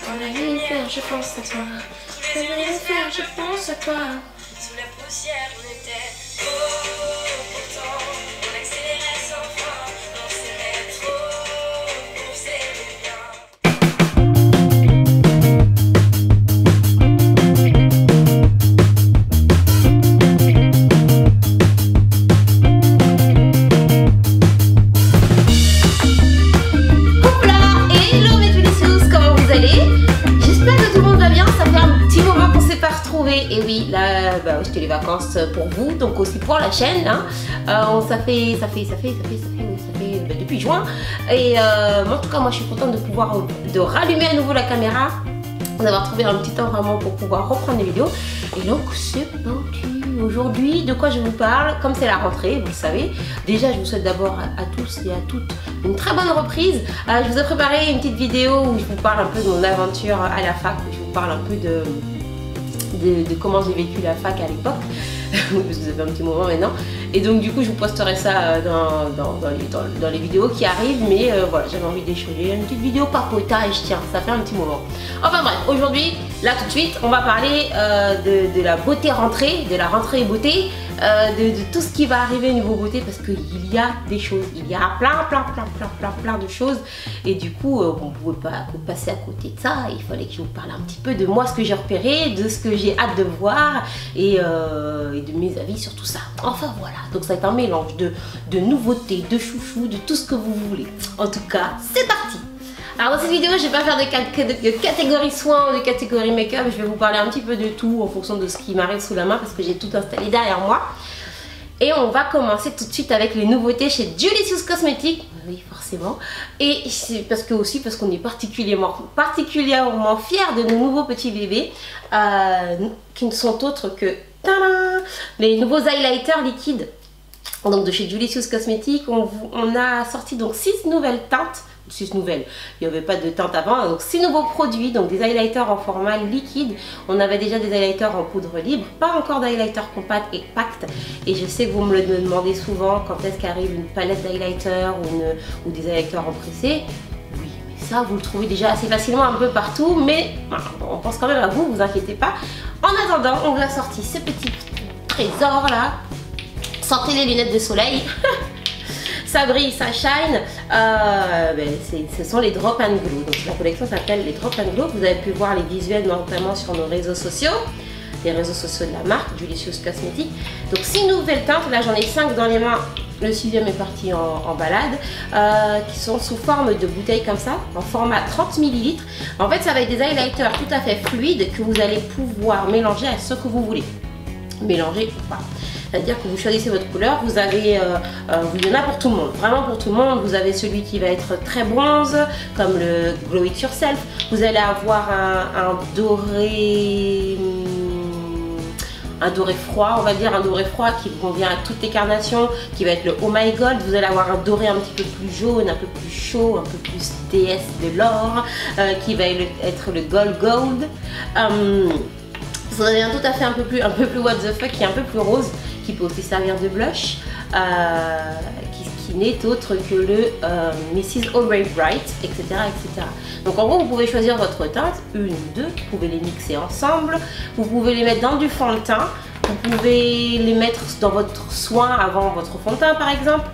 Quand la nuit vient, je pense à toi. Tous les jours faire, je pense à toi. Sous la poussière, on était pourtant on accélérait sans fin. On s'aimait trop pour s'aimer bien. Et oui, là, c'était les vacances pour vous, donc aussi pour la chaîne. Hein. Ça fait depuis juin. Et en tout cas, moi, je suis contente de pouvoir rallumer à nouveau la caméra, d'avoir trouvé un petit temps vraiment pour pouvoir reprendre les vidéos. Et donc, c'est parti. Aujourd'hui, de quoi je vous parle? Comme c'est la rentrée, vous le savez. Déjà, je vous souhaite d'abord à tous et à toutes une très bonne reprise. Je vous ai préparé une petite vidéo où je vous parle un peu de mon aventure à la fac, où je vous parle un peu de comment j'ai vécu la fac à l'époque, parce que ça fait un petit moment maintenant. Et donc du coup je vous posterai ça dans les vidéos qui arrivent, mais voilà, j'avais envie d'échanger une petite vidéo papotage, tiens, ça fait un petit moment. Enfin bref, aujourd'hui, là tout de suite, on va parler de la beauté rentrée, de la rentrée beauté, de tout ce qui va arriver au niveau beauté, parce qu'il y a des choses, il y a plein de choses, et du coup on ne pouvait pas passer à côté de ça. Il fallait que je vous parle un petit peu de moi, ce que j'ai repéré, de ce que j'ai hâte de voir, et de mes avis sur tout ça. Enfin voilà, donc ça va être un mélange de nouveautés, de chouchou, de tout ce que vous voulez. En tout cas, c'est parti. Alors dans cette vidéo, je ne vais pas faire de catégorie soins ou de catégorie make-up. Je vais vous parler un petit peu de tout en fonction de ce qui m'arrive sous la main, parce que j'ai tout installé derrière moi. Et on va commencer tout de suite avec les nouveautés chez Julicious Cosmetics. Oui, forcément. Et c'est parce qu'on est particulièrement fiers de nos nouveaux petits bébés, qui ne sont autres que les nouveaux highlighters liquides. Donc de chez Julicious Cosmetics, on a sorti donc 6 nouvelles teintes. 6 nouvelles, il n'y avait pas de teinte avant, donc 6 nouveaux produits, donc des highlighters en format liquide. On avait déjà des highlighters en poudre libre, pas encore d'highlighter compact et pact. Et je sais que vous me le demandez souvent, quand est-ce qu'arrive une palette d'highlighter ou des highlighters en pressé. Oui, mais ça vous le trouvez déjà assez facilement un peu partout, mais on pense quand même à vous, vous inquiétez pas. En attendant, on vous a sorti ces petits trésors là. Sortez les lunettes de soleil. Ça brille, ça shine. Ce sont les Drop and Glow. Donc la collection s'appelle les Drop and Glow. Vous avez pu voir les visuels notamment sur nos réseaux sociaux, les réseaux sociaux de la marque Julicious Cosmetics. Donc 6 nouvelles teintes. Là j'en ai 5 dans les mains. Le 6e est parti en balade, qui sont sous forme de bouteilles comme ça, en format 30 ml. En fait, ça va être des highlighters tout à fait fluides que vous allez pouvoir mélanger à ce que vous voulez. Mélanger ou pas. C'est-à-dire que vous choisissez votre couleur, vous avez, il y en a pour tout le monde, vraiment pour tout le monde. Vous avez celui qui va être très bronze, comme le Glow It Yourself. Vous allez avoir un doré froid, on va dire, un doré froid qui convient à toutes les carnations, qui va être le Oh My God. Vous allez avoir un doré un petit peu plus jaune, un peu plus chaud, un peu plus déesse de l'or, qui va être le Gold Gold. Vous en avez un tout à fait un peu plus what the fuck, qui est un peu plus rose, qui peut aussi servir de blush, qui n'est autre que le Mrs. Always Bright, etc., etc. Donc en gros, vous pouvez choisir votre teinte, une ou deux, vous pouvez les mixer ensemble, vous pouvez les mettre dans du fond de teint, vous pouvez les mettre dans votre soin avant votre fond de teint par exemple.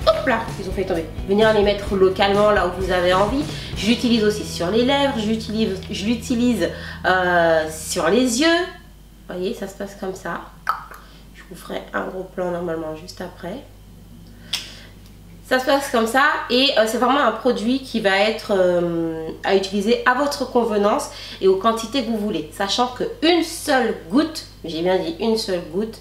Hop là, ils ont fait tomber. Venir les mettre localement là où vous avez envie. Je l'utilise aussi sur les lèvres, je l'utilise sur les yeux. Vous voyez, ça se passe comme ça. Je vous ferai un gros plan normalement juste après. Ça se passe comme ça et c'est vraiment un produit qui va être à utiliser à votre convenance et aux quantités que vous voulez. Sachant qu'une seule goutte, j'ai bien dit une seule goutte,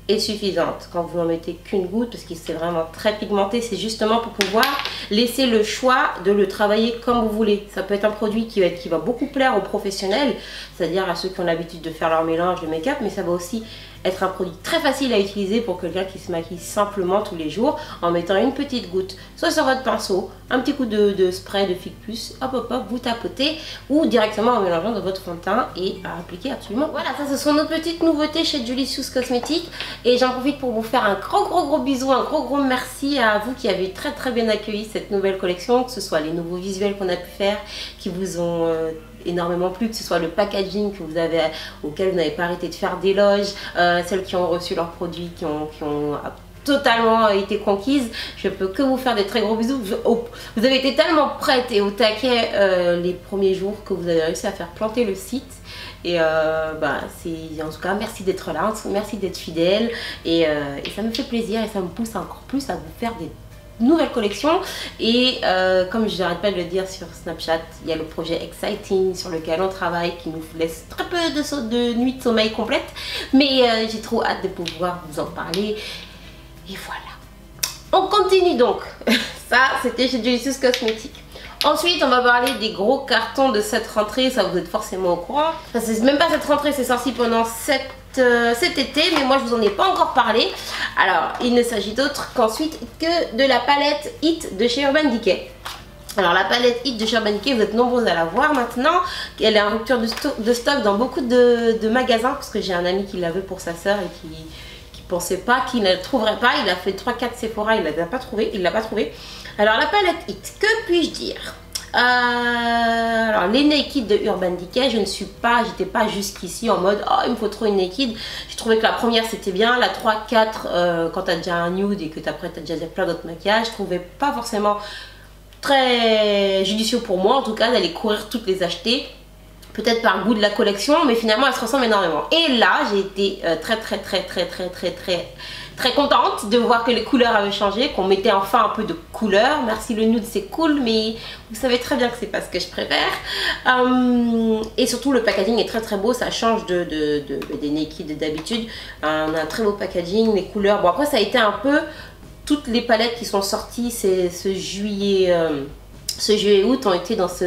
est suffisante. Quand vous n'en mettez qu'une goutte, parce que c'est vraiment très pigmenté, c'est justement pour pouvoir laisser le choix de le travailler comme vous voulez. Ça peut être un produit qui va beaucoup plaire aux professionnels, c'est-à-dire à ceux qui ont l'habitude de faire leur mélange de make-up, mais ça va aussi être un produit très facile à utiliser pour quelqu'un qui se maquille simplement tous les jours en mettant une petite goutte, soit sur votre pinceau, un petit coup de spray de Fig Plus, hop hop hop, vous tapotez, ou directement en mélangeant dans votre fond de teint et à appliquer absolument. Voilà, ça ce sont nos petites nouveautés chez Delicious Cosmetics et j'en profite pour vous faire un gros bisou, un gros merci à vous qui avez très bien accueilli cette nouvelle collection, que ce soit les nouveaux visuels qu'on a pu faire qui vous ont énormément plu, que ce soit le packaging que vous avez, auquel vous n'avez pas arrêté de faire d'éloges, celles qui ont reçu leurs produits, qui ont totalement été conquises. Je peux que vous faire des très gros bisous. Vous avez été tellement prêtes et au taquet les premiers jours que vous avez réussi à faire planter le site. Et en tout cas, merci d'être là, merci d'être fidèle et ça me fait plaisir et ça me pousse encore plus à vous faire des nouvelle collection. Et comme je n'arrête pas de le dire sur Snapchat, il y a le projet Exciting sur lequel on travaille qui nous laisse très peu de nuits de sommeil complète, mais j'ai trop hâte de pouvoir vous en parler. Et voilà, on continue donc. Ça c'était chez Delicious Cosmetics. Ensuite, on va parler des gros cartons de cette rentrée. Ça, vous êtes forcément au courant. Enfin, c'est même pas cette rentrée, c'est sorti pendant cet été, mais moi je vous en ai pas encore parlé. Alors, il ne s'agit d'autre qu'ensuite que de la palette Hit de chez Urban Decay. Alors, la palette Hit de chez Urban Decay, vous êtes nombreux à la voir maintenant. Elle est en rupture de stock dans beaucoup de magasins, parce que j'ai un ami qui l'avait pour sa soeur et qui pensait pas qu'il ne la trouverait pas. Il a fait 3-4 Sephora, il l'a pas trouvé. Alors la palette Hit, que puis-je dire? Alors les Naked de Urban Decay, j'étais pas jusqu'ici en mode oh il me faut trop une Naked. J'ai trouvé que la première c'était bien, la 3-4 quand t'as déjà un nude et que après t'as déjà plein d'autres maquillages, je trouvais pas forcément très judicieux pour moi en tout cas d'aller courir toutes les acheter. Peut-être par goût de la collection, mais finalement elles se ressemblent énormément. Et là j'ai été très contente de voir que les couleurs avaient changé, qu'on mettait enfin un peu de couleur. Merci le nude, c'est cool, mais vous savez très bien que c'est pas ce que je préfère. Et surtout le packaging est très beau, ça change des Naked d'habitude. On a un très beau packaging, les couleurs. Bon après ça a été un peu toutes les palettes qui sont sorties ce juillet août ont été dans ce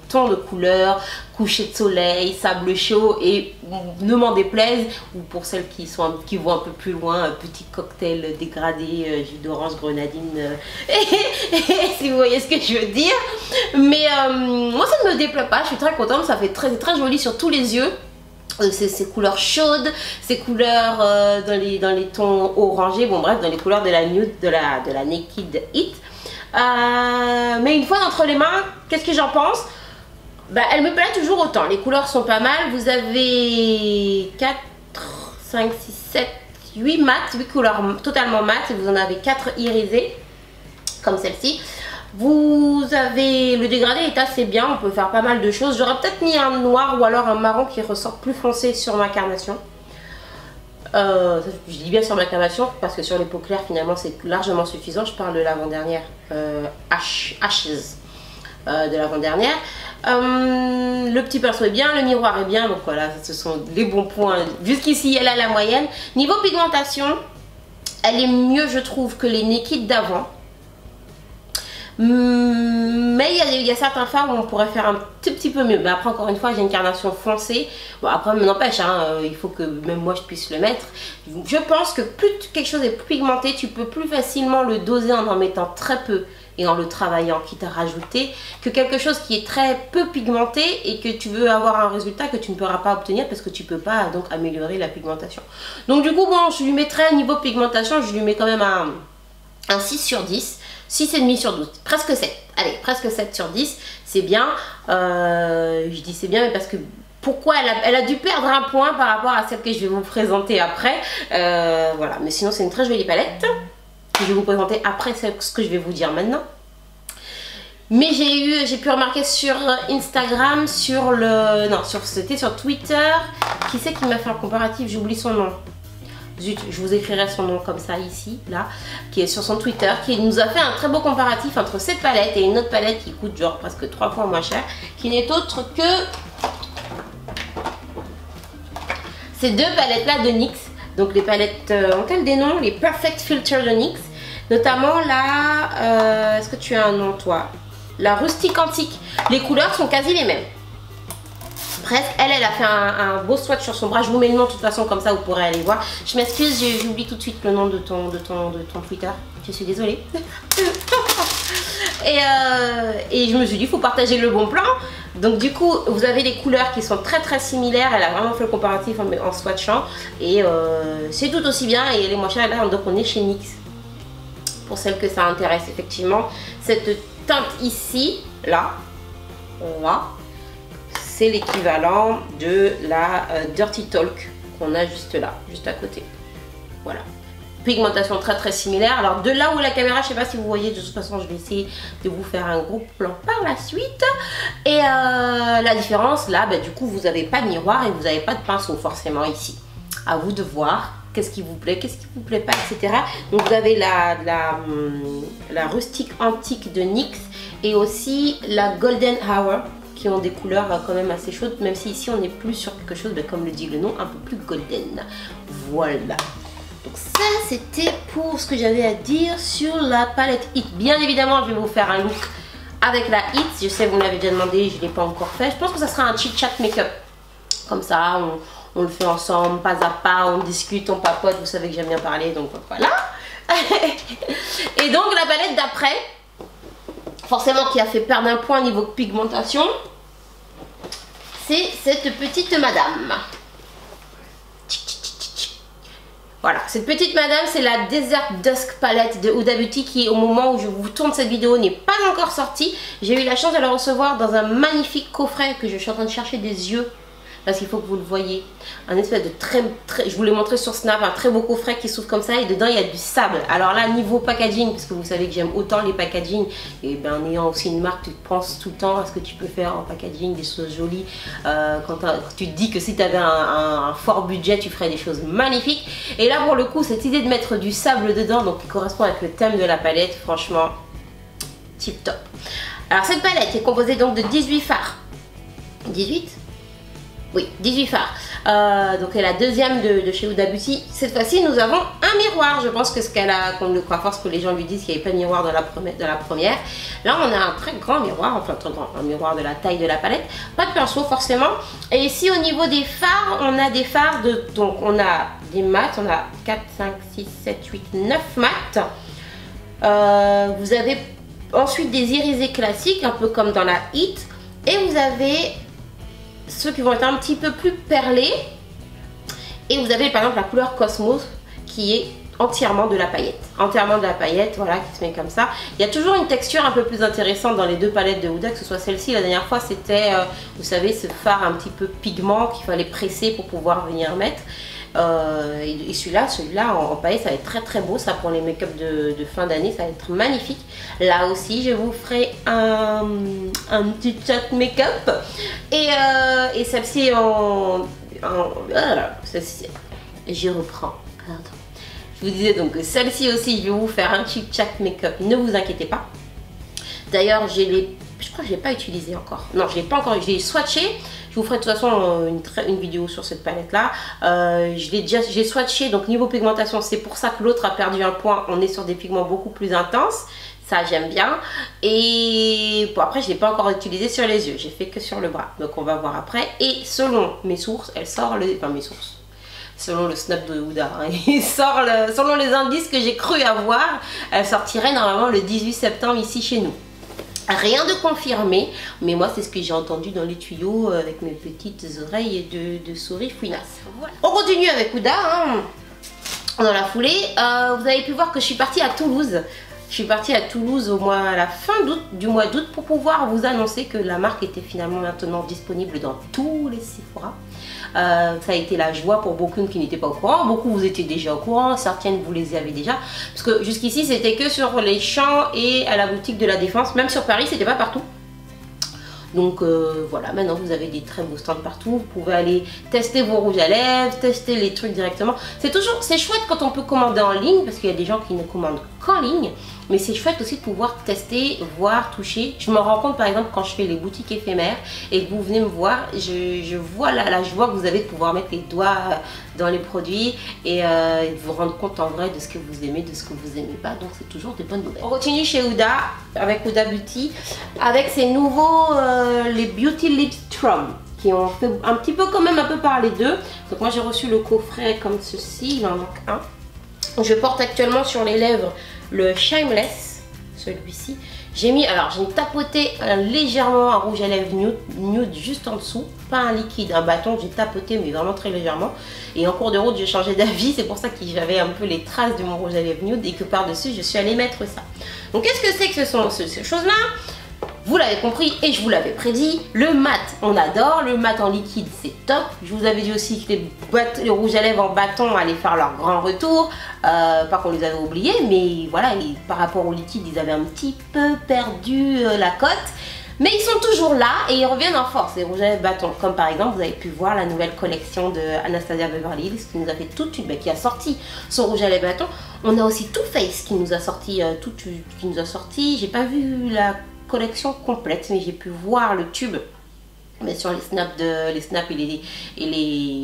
ton de couleur, coucher de soleil, sable chaud et ne m'en déplaise, ou pour celles qui vont un peu plus loin, petit cocktail dégradé, jus d'orange, grenadine, si vous voyez ce que je veux dire. Mais moi ça ne me déplaît pas, je suis très contente, ça fait très joli sur tous les yeux. Ces couleurs chaudes, ces couleurs dans les tons orangés, bon bref, dans les couleurs de la nude, de la Naked Hit. Mais une fois entre les mains, qu'est-ce que j'en pense? Elle me plaît toujours autant. Les couleurs sont pas mal. Vous avez 4, 5, 6, 7, 8 mat, 8 couleurs totalement mat. Et vous en avez 4 irisées, comme celle-ci. Vous avez le dégradé est assez bien. On peut faire pas mal de choses. J'aurais peut-être mis un noir ou alors un marron qui ressort plus foncé sur ma carnation. Je dis bien sur ma carnation parce que sur les peaux claires finalement c'est largement suffisant. Je parle de l'avant-dernière Ashes de l'avant-dernière. Le petit pinceau est bien, le miroir est bien, donc voilà, ce sont les bons points. Jusqu'ici elle a la moyenne. Niveau pigmentation, elle est mieux je trouve que les Naked d'avant. Mais il y a certains fards où on pourrait faire un petit peu mieux. Mais après encore une fois j'ai une carnation foncée. Bon après n'empêche il faut que même moi je puisse le mettre. Je pense que plus quelque chose est plus pigmenté, tu peux plus facilement le doser en mettant très peu et en le travaillant, quitte à rajouter, que quelque chose qui est très peu pigmenté et que tu veux avoir un résultat que tu ne pourras pas obtenir parce que tu peux pas donc améliorer la pigmentation. Donc du coup bon, je lui mettrai à niveau pigmentation, je lui mets quand même un 6 sur 10. 6,5 sur 12, presque 7. Allez, presque 7 sur 10, c'est bien. Je dis c'est bien, mais parce que pourquoi elle a dû perdre un point par rapport à celle que je vais vous présenter après. Voilà, mais sinon c'est une très jolie palette que je vais vous présenter après ce que je vais vous dire maintenant. Mais j'ai pu remarquer sur Instagram, c'était sur Twitter. Qui c'est qui m'a fait un comparatif? J'oublie son nom. Zut, je vous écrirai son nom comme ça ici, là, qui est sur son Twitter, qui nous a fait un très beau comparatif entre cette palette et une autre palette qui coûte genre presque 3 fois moins cher, qui n'est autre que ces deux palettes là de NYX. Donc les palettes, ont-elles des noms? Les Perfect Filter de NYX, notamment la, est-ce que tu as un nom toi? La Rustique Antique. Les couleurs sont quasi les mêmes. Presque. Elle a fait un beau swatch sur son bras. Je vous mets le nom de toute façon, comme ça vous pourrez aller voir. Je m'excuse, j'oublie tout de suite le nom de ton Twitter. Je suis désolée. Et je me suis dit, il faut partager le bon plan. Donc du coup, vous avez les couleurs qui sont très similaires. Elle a vraiment fait le comparatif en swatchant. Et c'est tout aussi bien. Et elle est moins chère. Là, donc on est chez NYX. Pour celles que ça intéresse, effectivement. Cette teinte ici, là, c'est l'équivalent de la Dirty Talk qu'on a juste là, juste à côté. Voilà. Pigmentation très similaire. Alors de là où la caméra, je sais pas si vous voyez, de toute façon je vais essayer de vous faire un gros plan par la suite. Et la différence là, du coup vous n'avez pas de miroir et vous n'avez pas de pinceau forcément ici. À vous de voir qu'est-ce qui vous plaît, qu'est-ce qui vous plaît pas, etc. Donc vous avez la rustique antique de NYX et aussi la Golden Hour qui ont des couleurs quand même assez chaudes, même si ici on est plus sur quelque chose, comme le dit le nom, un peu plus golden. Voilà. Donc ça c'était pour ce que j'avais à dire sur la palette Hit. Bien évidemment je vais vous faire un look avec la Hit. Je sais vous me l'avez déjà demandé, je ne l'ai pas encore fait. Je pense que ça sera un chit chat make-up. Comme ça on le fait ensemble, pas à pas, on discute, on papote. Vous savez que j'aime bien parler, donc voilà. Et donc la palette d'après, forcément qui a fait perdre un point niveau pigmentation, c'est cette petite madame. Voilà, cette petite madame, c'est la Desert Dusk palette de Huda Beauty qui, au moment où je vous tourne cette vidéo, n'est pas encore sortie. J'ai eu la chance de la recevoir dans un magnifique coffret que je suis en train de chercher des yeux. Parce qu'il faut que vous le voyez. Un espèce de je vous l'ai montré sur Snap, un très beau coffret qui s'ouvre comme ça et dedans il y a du sable. Alors là, niveau packaging, parce que vous savez que j'aime autant les packaging, et bien en ayant aussi une marque, tu penses tout le temps à ce que tu peux faire en packaging, des choses jolies. Quand tu te dis que si tu avais un fort budget, tu ferais des choses magnifiques. Et là pour le coup, cette idée de mettre du sable dedans, donc qui correspond avec le thème de la palette, franchement, tip top. Alors cette palette est composée donc de 18 fards. 18 ? Oui, 18 fards. Donc c'est la deuxième de chez Huda Beauty. Cette fois-ci, nous avons un miroir. Je pense que ce qu'elle a, qu'on le croit fort, ce que les gens lui disent qu'il n'y avait pas de miroir dans la première. Là, on a un très grand miroir, enfin très grand, un miroir de la taille de la palette. Pas de pinceau forcément. Et ici, au niveau des fards, on a des fards de... Donc on a des mats, on a 4, 5, 6, 7, 8, 9 mats. Vous avez ensuite des irisés classiques, un peu comme dans la Hit. Et vous avez... ceux qui vont être un petit peu plus perlés, et vous avez par exemple la couleur Cosmos qui est entièrement de la paillette, voilà, qui se met comme ça. Il y a toujours une texture un peu plus intéressante dans les deux palettes de Huda, que ce soit celle-ci, la dernière fois c'était vous savez, ce fard un petit peu pigment qu'il fallait presser pour pouvoir venir mettre. Et celui-là en paillettes, ça va être très beau, ça pour les make-up de fin d'année, ça va être magnifique. Là aussi je vous ferai un petit chat make-up, et celle-ci je reprends, pardon. Je vous disais donc que celle-ci aussi je vais vous faire un petit chat make-up, ne vous inquiétez pas. D'ailleurs je crois que je l'ai pas utilisé encore, non je l'ai pas encore, je l'ai swatché. Je vous ferai de toute façon une vidéo sur cette palette là. J'ai swatché, donc niveau pigmentation, c'est pour ça que l'autre a perdu un point. On est sur des pigments beaucoup plus intenses. Ça j'aime bien. Et bon, après je ne l'ai pas encore utilisé sur les yeux. J'ai fait que sur le bras. Donc on va voir après. Et selon mes sources, elle sort le... Enfin mes sources. Selon le snap de Huda. Hein, il sort selon les indices que j'ai cru avoir, elle sortirait normalement le 18 septembre ici chez nous. Rien de confirmé, mais moi c'est ce que j'ai entendu dans les tuyaux avec mes petites oreilles de souris fouinasse. Voilà. On continue avec Huda, hein. Dans la foulée. Vous avez pu voir que je suis partie à Toulouse. Je suis partie à Toulouse à la fin du mois d'août pour pouvoir vous annoncer que la marque était finalement maintenant disponible dans tous les Sephora. Ça a été la joie pour beaucoup qui n'étaient pas au courant. Beaucoup vous étiez déjà au courant, certaines vous les avez déjà. Parce que jusqu'ici c'était que sur les champs et à la boutique de la Défense. Même sur Paris, c'était pas partout. Donc voilà, maintenant vous avez des très beaux stands partout. Vous pouvez aller tester vos rouges à lèvres, tester les trucs directement. C'est chouette quand on peut commander en ligne, parce qu'il y a des gens qui ne commandent qu'en ligne. Mais c'est chouette aussi de pouvoir tester, voir, toucher. Je me rends compte par exemple quand je fais les boutiques éphémères et que vous venez me voir, je vois la joie que vous avez de pouvoir mettre les doigts dans les produits et de vous rendre compte en vrai de ce que vous aimez, de ce que vous n'aimez pas. Donc c'est toujours des bonnes nouvelles. On continue chez Huda, avec Huda Beauty, avec ces nouveaux, les Beauty Lip Strum, qui ont fait un petit peu quand même un peu parler d'eux. Donc moi j'ai reçu le coffret comme ceci, il en manque un. Je porte actuellement sur les lèvres le Shameless, celui-ci. J'ai mis, alors j'ai tapoté légèrement un rouge à lèvres nude juste en dessous, pas un liquide, un bâton, j'ai tapoté mais vraiment très légèrement. Et en cours de route j'ai changé d'avis, c'est pour ça que j'avais un peu les traces de mon rouge à lèvres nude et que par-dessus je suis allée mettre ça. Donc qu'est-ce que c'est que ce sont ces choses-là? Vous l'avez compris et je vous l'avais prédit, le mat on adore, le mat en liquide c'est top. Je vous avais dit aussi que les rouges à lèvres en bâton allaient faire leur grand retour, pas qu'on les avait oubliés, mais voilà, par rapport au liquide ils avaient un petit peu perdu la cote. Mais ils sont toujours là et ils reviennent en force, les rouges à lèvres bâtons. Comme par exemple, vous avez pu voir la nouvelle collection de Anastasia Beverly Hills qui nous a fait toute une, qui a sorti son rouge à lèvres bâton. On a aussi Too Faced qui nous a sorti, j'ai pas vu la collection complète, mais j'ai pu voir le tube. Mais sur les snaps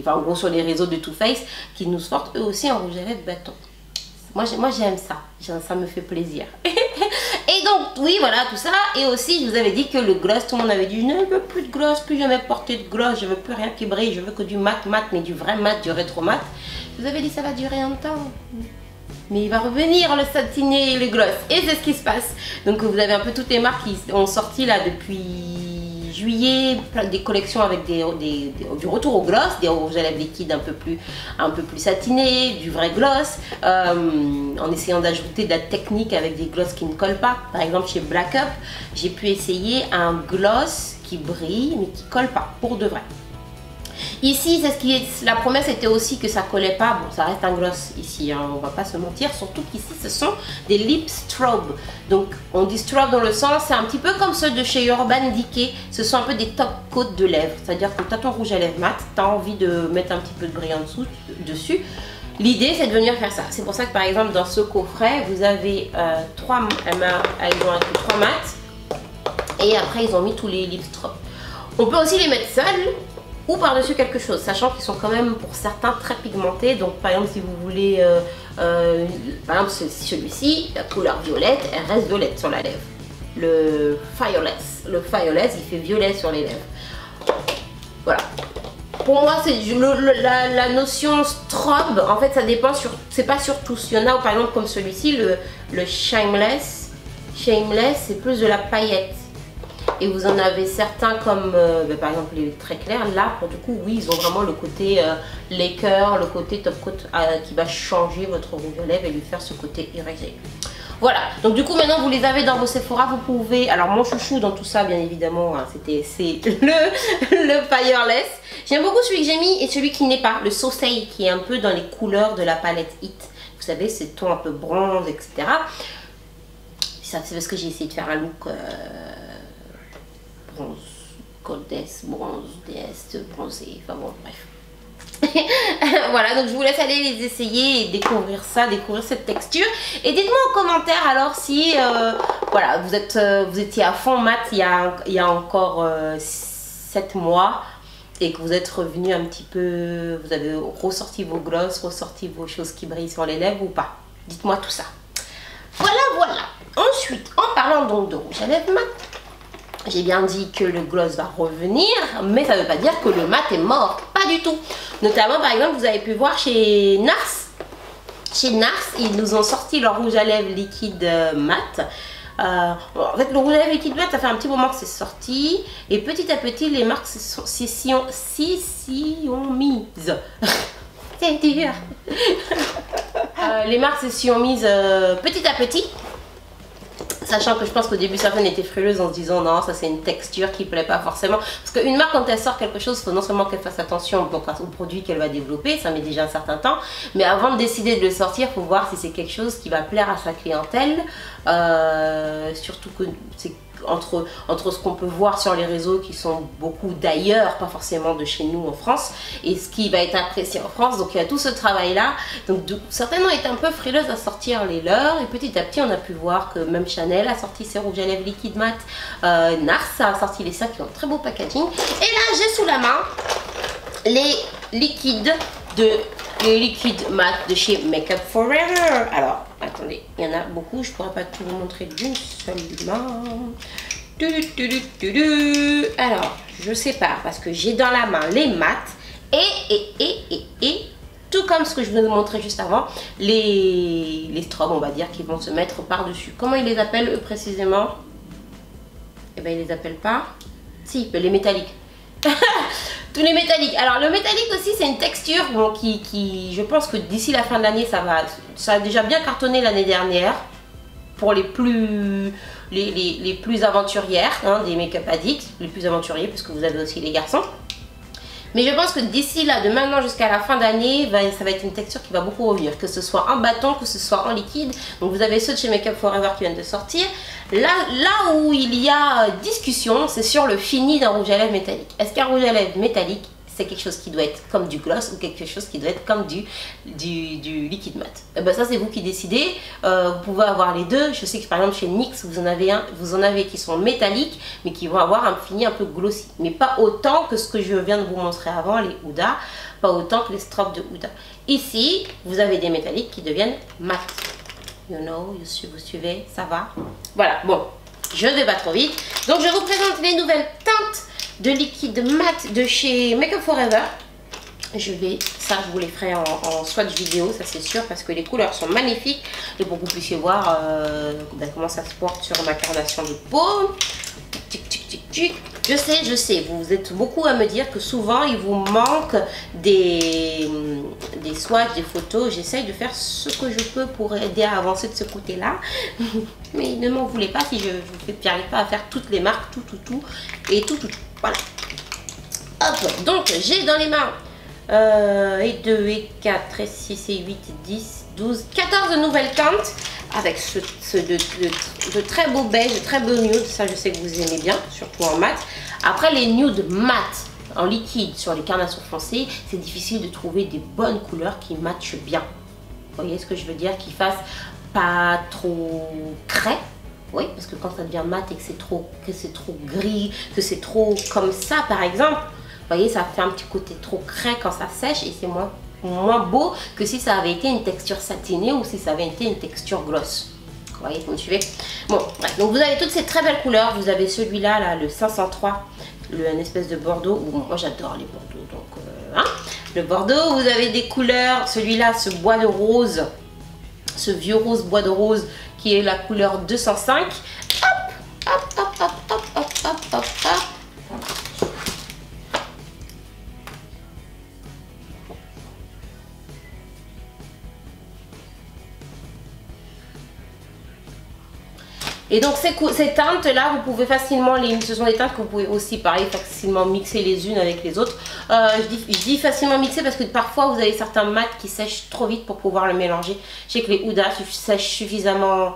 enfin en gros sur les réseaux de Too Faced qui nous sortent eux aussi en rouge à lèvres bâton. Moi j'aime ça me fait plaisir. Et donc oui voilà tout ça. Et aussi je vous avais dit que le gloss, tout le monde avait dit je ne veux plus de gloss, plus jamais porter de gloss, je veux plus rien qui brille, je veux que du mat mais du vrai mat, du rétro mat. Je vous avais dit ça va durer un temps. Mais il va revenir le satiné et le gloss. Et c'est ce qui se passe. Donc vous avez un peu toutes les marques qui ont sorti là depuis juillet, des collections avec du retour au gloss, des rouges à lèvres liquides un peu plus satinés, du vrai gloss, en essayant d'ajouter de la technique avec des gloss qui ne collent pas. Par exemple chez Black Up, j'ai pu essayer un gloss qui brille mais qui colle pas, pour de vrai. Ici, la promesse était aussi que ça collait pas. Bon, ça reste un gloss ici, hein, on va pas se mentir. Surtout qu'ici, ce sont des lip strobe. Donc, on dit strobe dans le sens, c'est un petit peu comme ceux de chez Urban Decay. Ce sont un peu des top coats de lèvres. C'est-à-dire que tu as ton rouge à lèvres mat, tu as envie de mettre un petit peu de brillant dessus. L'idée, c'est de venir faire ça. C'est pour ça que, par exemple, dans ce coffret, vous avez ils ont inclus 3 mats. Et après, ils ont mis tous les lip strobe. On peut aussi les mettre seuls ou par-dessus quelque chose, sachant qu'ils sont quand même pour certains très pigmentés. Donc par exemple si vous voulez, par exemple celui-ci, la couleur violette, elle reste violette sur la lèvre. Le Fireless il fait violet sur les lèvres. Voilà. Pour moi c'est la notion strobe, en fait ça dépend c'est pas sur tous. Il y en a par exemple comme celui-ci, le Shameless c'est plus de la paillette. Et vous en avez certains comme par exemple les très clairs. Là pour du coup oui ils ont vraiment le côté laqueur, le côté top coat qui va changer votre rouge à lèvres et lui faire ce côté irrigué. Voilà, donc du coup maintenant vous les avez dans vos Sephora, vous pouvez, alors mon chouchou dans tout ça bien évidemment hein, c'est le Fireless. J'aime beaucoup celui que j'ai mis et celui qui n'est pas, le Soleil qui est un peu dans les couleurs de la palette Hit. Vous savez ces tons un peu bronze etc. Ça c'est parce que j'ai essayé de faire un look bronze, goddess, bronze, déesse, bronzée, enfin bon bref. Voilà, donc je vous laisse aller les essayer et découvrir ça, découvrir cette texture. Et dites-moi en commentaire alors si voilà, vous étiez à fond mat il y a encore 7 mois et que vous êtes revenu un petit peu, vous avez ressorti vos gloss, ressorti vos choses qui brillent sur les lèvres ou pas. Dites-moi tout ça. Voilà. Ensuite, en parlant donc de rouge à lèvres mat, j'ai bien dit que le gloss va revenir, mais ça ne veut pas dire que le mat est mort, pas du tout. Notamment par exemple, vous avez pu voir chez NARS. Chez NARS, ils nous ont sorti leur rouge à lèvres liquide mat. En fait, le rouge à lèvres liquide mat, ça fait un petit moment que c'est sorti. Et petit à petit, les marques s'y ont mises. C'est dur. Les marques s'y sont mises petit à petit. Sachant que je pense qu'au début certaines étaient frileuses en se disant non ça c'est une texture qui plaît pas forcément. Parce qu'une marque quand elle sort quelque chose, il faut non seulement qu'elle fasse attention donc, au produit qu'elle va développer, ça met déjà un certain temps. Mais avant de décider de le sortir, il faut voir si c'est quelque chose qui va plaire à sa clientèle. Surtout que c'est entre ce qu'on peut voir sur les réseaux qui sont beaucoup d'ailleurs, pas forcément de chez nous en France, et ce qui va être apprécié en France. Donc il y a tout ce travail là. Donc certaines ont été un peu frileuses à sortir les leurs et petit à petit on a pu voir que même Chanel a sorti ses rouges à lèvres liquide mat, NARS a sorti les sacs qui ont un très beau packaging. Et là j'ai sous la main les liquides mat de chez Make Up For Ever. Alors attendez, il y en a beaucoup, je pourrais pas tout vous montrer d'une seule main. Alors je sépare parce que j'ai dans la main les mats et tout comme ce que je vous ai montré juste avant, les strobes, on va dire, qui vont se mettre par-dessus. Comment ils les appellent eux précisément? Eh bien, ils les appellent pas. Si, les métalliques. Tous les métalliques. Alors, le métallique aussi, c'est une texture bon, qui, je pense que d'ici la fin de l'année, ça a déjà bien cartonné l'année dernière pour les plus aventurières, hein, des make-up addicts, les plus aventuriers, parce que vous avez aussi les garçons. Mais je pense que d'ici là, de maintenant jusqu'à la fin d'année, ça va être une texture qui va beaucoup revenir. Que ce soit en bâton, que ce soit en liquide. Donc vous avez ceux de chez Make Up For Ever qui viennent de sortir. Là où il y a discussion, c'est sur le fini d'un rouge à lèvres métallique. Est-ce qu'un rouge à lèvres métallique, c'est quelque chose qui doit être comme du gloss ou quelque chose qui doit être comme du liquide mat? Et ben ça, c'est vous qui décidez. Vous pouvez avoir les deux. Je sais que par exemple chez NYX, vous en avez qui sont métalliques, mais qui vont avoir un fini un peu glossy. Mais pas autant que ce que je viens de vous montrer avant, les Huda. Pas autant que les strobes de Huda. Ici, vous avez des métalliques qui deviennent mat. You know, vous suivez, ça va? Voilà, bon, je ne vais pas trop vite. Donc je vous présente les nouvelles teintes de liquide mat de chez Make Up For Ever. Je vous les ferai en swatch vidéo, ça c'est sûr, parce que les couleurs sont magnifiques et pour que vous puissiez voir comment ça se porte sur ma carnation de peau. Tic, tic, tic, tic. Je sais, vous êtes beaucoup à me dire que souvent il vous manque des swatchs, des photos. J'essaye de faire ce que je peux pour aider à avancer de ce côté-là. Mais ne m'en voulez pas si je n'arrive pas à faire toutes les marques, tout. Voilà. Hop, donc j'ai dans les mains et 2, et 4, et 6, et 8, et 10, 12, 14 nouvelles teintes avec de très beaux beiges, de très beaux nudes. Ça, je sais que vous aimez bien, surtout en mat. Après, les nudes mat en liquide sur les carnations foncées, c'est difficile de trouver des bonnes couleurs qui matchent bien. Vous voyez ce que je veux dire? Qui fassent pas trop craie. Oui, parce que quand ça devient mat et que c'est trop gris, que c'est trop comme ça, par exemple, vous voyez, ça fait un petit côté trop craie quand ça sèche et c'est moins beau que si ça avait été une texture satinée ou si ça avait été une texture gloss. Vous voyez, vous me suivez? Bon, bref, donc vous avez toutes ces très belles couleurs. Vous avez celui-là, là, le 503, une espèce de bordeaux. Moi, j'adore les bordeaux, donc, hein. Le bordeaux, vous avez des couleurs. Celui-là, ce bois de rose, ce vieux rose, bois de rose, qui est la couleur 205. Hop. Et donc ces teintes là, vous pouvez facilement ce sont des teintes que vous pouvez aussi pareil facilement mixer les unes avec les autres. Je dis facilement mixer parce que parfois vous avez certains mats qui sèchent trop vite pour pouvoir le mélanger. Je sais que les Huda sèchent suffisamment,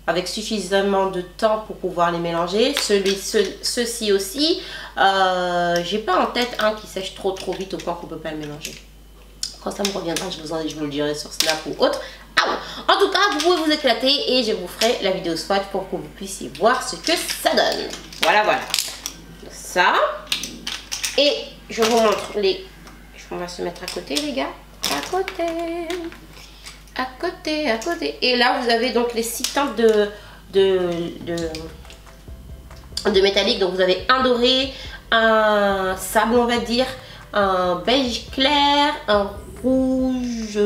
avec suffisamment de temps pour pouvoir les mélanger. Ceux-ci aussi, j'ai pas en tête un qui sèche trop vite au point qu'on peut pas le mélanger. Quand ça me reviendra, je vous le dirai sur Snap ou autre. En tout cas, vous pouvez vous éclater et je vous ferai la vidéo swatch pour que vous puissiez voir ce que ça donne. Voilà. Ça. Et je vous montre les... On va se mettre à côté, les gars. À côté. Et là, vous avez donc les 6 teintes de métallique. Donc, vous avez un doré, un sable, on va dire, un beige clair, un rouge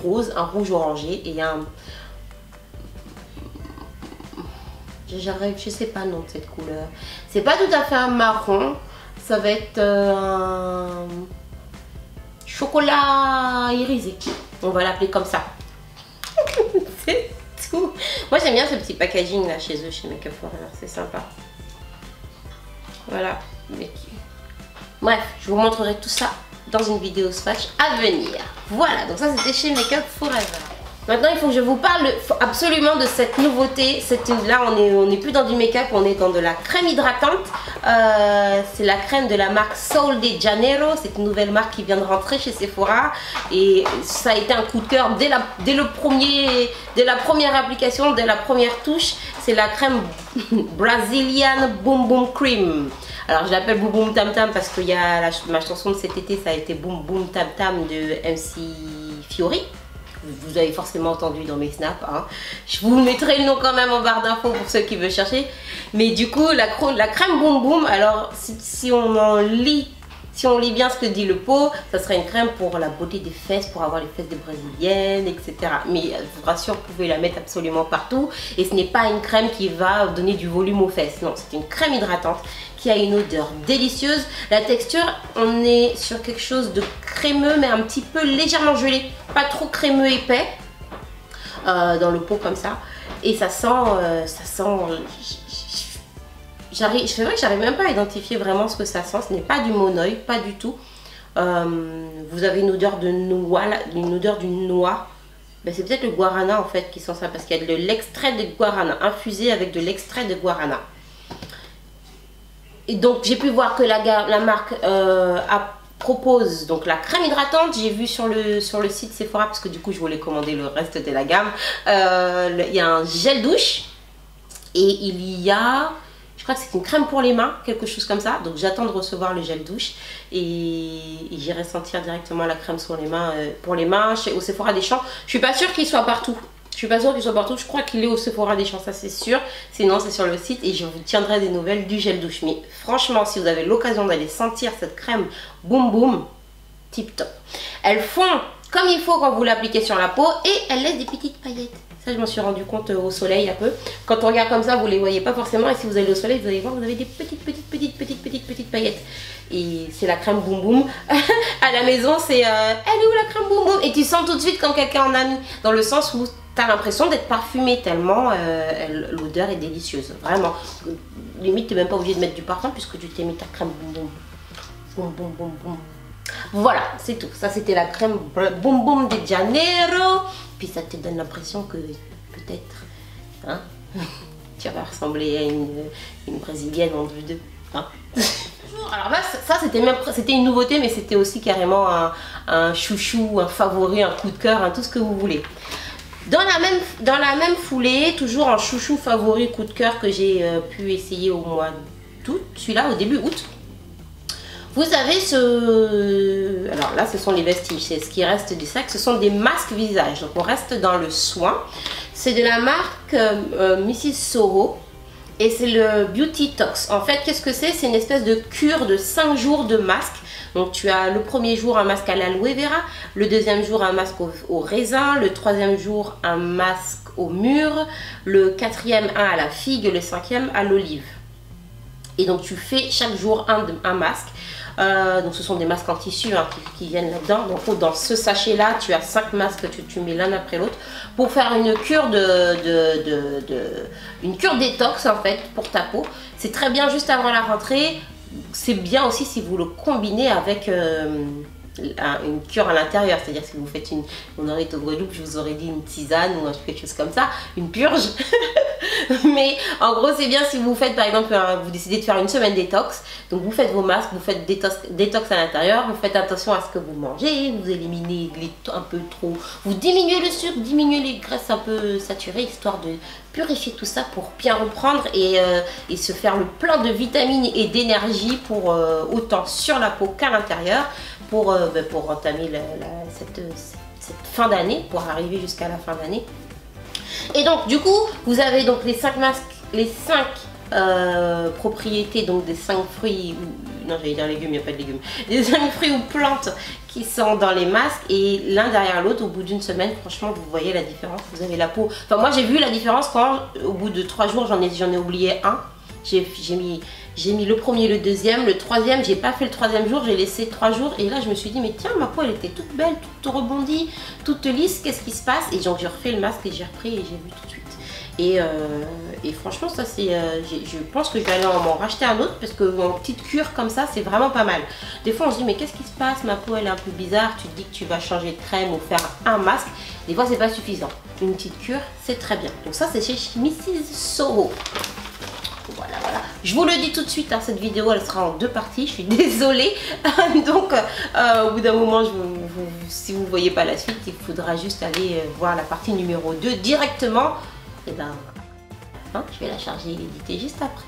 rose, un rouge orangé et un... Je sais pas le nom de cette couleur. C'est pas tout à fait un marron. Ça va être un chocolat irisé. On va l'appeler comme ça. C'est tout. Moi j'aime bien ce petit packaging là chez eux, chez Make Up For Ever. C'est sympa. Voilà. Bref, je vous montrerai tout ça dans une vidéo swatch à venir. Voilà, donc ça c'était chez Make Up For Ever. Maintenant il faut que je vous parle absolument de cette nouveauté. Là on n'est plus dans du make-up, on est dans de la crème hydratante. C'est la crème de la marque Sol de Janeiro. C'est une nouvelle marque qui vient de rentrer chez Sephora. Et ça a été un coup de cœur dès la première application, dès la première touche. C'est la crème Brazilian Boom Boom Cream. Alors je l'appelle Boom Boom Tam Tam parce que ma chanson de cet été ça a été Boom Boom Tam Tam de MC Fiori. vous avez forcément entendu dans mes snaps. Hein. Je vous mettrai le nom quand même en barre d'infos pour ceux qui veulent chercher. Mais du coup, la crème Boum Boum, alors si on lit bien ce que dit le pot, ça sera une crème pour la beauté des fesses, pour avoir les fesses de brésiliennes, etc. Mais je vous rassure, vous pouvez la mettre absolument partout. Et ce n'est pas une crème qui va donner du volume aux fesses. Non, c'est une crème hydratante qui a une odeur délicieuse. La texture, on est sur quelque chose de crémeux, mais un petit peu légèrement gelé. Pas trop crémeux épais dans le pot comme ça. Et ça sent... c'est vrai que j'arrive même pas à identifier vraiment ce que ça sent. Ce n'est pas du monoï, pas du tout. Vous avez une odeur de noix, une odeur d'une noix. Ben, c'est peut-être le guarana en fait qui sent ça, parce qu'il y a de l'extrait de guarana infusé avec de l'extrait de guarana. Et donc j'ai pu voir que la marque propose donc la crème hydratante. J'ai vu sur le site Sephora, parce que du coup je voulais commander le reste de la gamme. Il y a un gel douche et il y a... Je crois que c'est une crème pour les mains, quelque chose comme ça. Donc j'attends de recevoir le gel douche et j'irai sentir directement la crème sur les mains, pour les mains au Sephora des Champs. Je suis pas sûre qu'il soit partout. Je crois qu'il est au Sephora des Champs, ça c'est sûr. Sinon c'est sur le site et je vous tiendrai des nouvelles du gel douche. Mais franchement, si vous avez l'occasion d'aller sentir cette crème Boum Boum, tip top. Elle fond comme il faut quand vous l'appliquez sur la peau et elle laisse des petites paillettes. Ça, je m'en suis rendu compte au soleil un peu. Quand on regarde comme ça, vous ne les voyez pas forcément. Et si vous allez au soleil, vous allez voir, vous avez des petites paillettes. Et c'est la crème Boum Boum. À la maison, c'est elle est où la crème Boum Boum? Et tu sens tout de suite quand quelqu'un en a mis. Dans le sens où tu as l'impression d'être parfumé tellement l'odeur est délicieuse. Vraiment. Limite, tu n'es même pas obligé de mettre du parfum puisque tu t'es mis ta crème Boum Boum. Boum Boum Boum Boum. Voilà, c'est tout. Ça, c'était la crème Boum Boum de Janeiro. Puis ça te donne l'impression que peut-être hein, tu vas ressembler à une brésilienne en vue de. Hein. Alors là, ça c'était une nouveauté, mais c'était aussi carrément un chouchou, un favori, un coup de cœur, tout ce que vous voulez. Dans la même foulée, toujours un chouchou favori, coup de cœur que j'ai pu essayer au mois d'août, celui-là au début août. Vous avez alors là ce sont les vestiges, c'est ce qui reste du sac, ce sont des masques visage. Donc on reste dans le soin. C'est de la marque Mrs. Soho et c'est le Beauty Tox. En fait, qu'est-ce que c'est? C'est une espèce de cure de 5 jours de masque. Donc tu as le premier jour un masque à l'aloe vera, le deuxième jour un masque au raisin, le troisième jour un masque au mûr, le quatrième un à la figue, le cinquième à l'olive. Et donc tu fais chaque jour un masque. Donc ce sont des masques en tissu qui viennent là-dedans. Donc dans ce sachet là tu as 5 masques que tu mets l'un après l'autre pour faire une cure une cure détox en fait pour ta peau. C'est très bien juste avant la rentrée. C'est bien aussi si vous le combinez avec une cure à l'intérieur, c'est-à-dire si vous faites on aurait été au Guadeloupe, je vous aurais dit une tisane ou quelque chose comme ça, une purge. Mais en gros c'est bien si vous faites par exemple, vous décidez de faire une semaine détox, donc vous faites vos masques, vous faites détox à l'intérieur, vous faites attention à ce que vous mangez, vous éliminez un peu trop, vous diminuez le sucre, diminuez les graisses un peu saturées, histoire de purifier tout ça pour bien reprendre et se faire le plein de vitamines et d'énergie pour autant sur la peau qu'à l'intérieur pour entamer cette fin d'année, pour arriver jusqu'à la fin d'année. Et donc du coup vous avez donc les 5 masques, les 5 propriétés donc des 5 fruits, non j'allais dire légumes, il n'y a pas de légumes, des 5 fruits ou plantes qui sont dans les masques et l'un derrière l'autre au bout d'une semaine, franchement vous voyez la différence, vous avez la peau, enfin moi j'ai vu la différence quand au bout de 3 jours j'en ai oublié un, j'ai mis le premier, le deuxième, le troisième, j'ai pas fait le troisième jour, j'ai laissé 3 jours et là je me suis dit mais tiens ma peau elle était toute belle, toute rebondie, toute lisse, qu'est-ce qui se passe? Et donc j'ai refait le masque et j'ai repris et j'ai vu tout de suite. Et franchement ça c'est, je pense que je vais aller m'en racheter un autre parce que en petite cure comme ça c'est vraiment pas mal. Des fois on se dit mais qu'est-ce qui se passe, ma peau elle est un peu bizarre, tu te dis que tu vas changer de crème ou faire un masque, des fois c'est pas suffisant. Une petite cure c'est très bien. Donc ça c'est chez Mrs. Soho. Voilà. Je vous le dis tout de suite, cette vidéo elle sera en 2 parties, je suis désolée. Donc au bout d'un moment, si vous ne voyez pas la suite, il faudra juste aller voir la partie numéro 2 directement. Et ben, je vais la charger et l'éditer juste après.